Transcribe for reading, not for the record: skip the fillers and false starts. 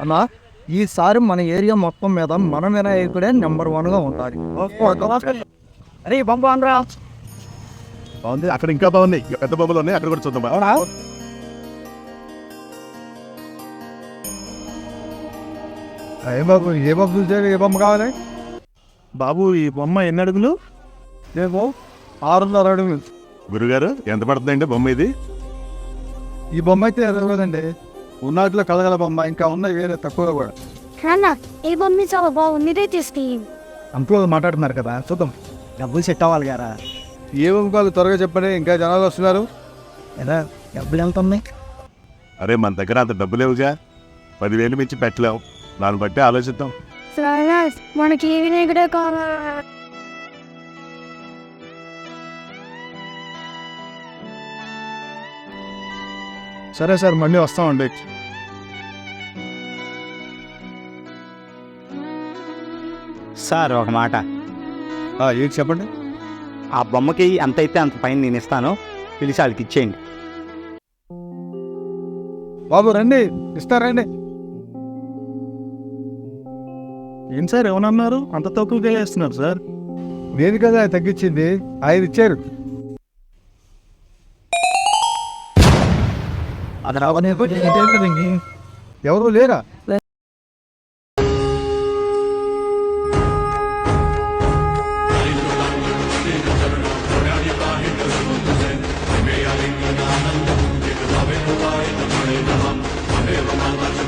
అన్నా ఈసారి మన ఏరియా మొత్తం మీద మన వినాయకుడే నెంబర్ 1గా ఉండాలి. అరే బొమ్మ అనరా. బాగుంది. అక్కడ ఇంకా బాగున్నాయి, పెద్ద బొమ్మలు ఉన్నాయి, అక్కడ కూడా చూద్దాం. అవునా? ఏ బాబు చూసారు? ఏ బొమ్మ కావాలి బాబు? ఈ బొమ్మ ఎన్ని అడుగులు? రేపు 6.5 అడుగులు. గురుగారు ఎంత పడుతుందండి బొమ్మ ఇది? ఈ బొమ్మ అయితే ఎదగదండి, ఉన్నట్లో కలగల బొమ్మ. ఇంకా ఉన్నాయి వేరే తక్కువ కూడా. నాన్న ఈ బొమ్మ చాలా బాగుంది, ఇదే తీసుకెళ్ళి. అంట్లో మాట్లాడుతున్నారు కదా, చూద్దాం. డబ్బులు సెట్ అవ్వాలి కదా. ఏ బొమ్మ కావాలి త్వరగా చెప్పండి, ఇంకా జనాలు వస్తున్నారు. ఎలా డబ్బులు ఎంత ఉన్నాయి? అరే మన దగ్గర అంత డబ్బు లేవుగా, 10,000 మించి పెట్టలేము. దాన్ని బట్టి ఆలోచిద్దాం. సరే మనకి ఏ వినాయకుడే కావాలి. సరే సార్, మళ్ళీ వస్తామండి. సార్ ఒక మాట, ఏంటి చెప్పండి. ఆ బొమ్మకి ఎంత అయితే అంత పైన నేను ఇస్తాను, పిలిచి వాళ్ళకి ఇచ్చేయండి. బాబు రండి, ఇస్తారండి. ఏం సార్ ఏమన్నారు? అంత తక్కువగా వేస్తున్నారు సార్. నేను కదా తగ్గించింది, ఆయన ఇచ్చారు. ఎవరు లేరా?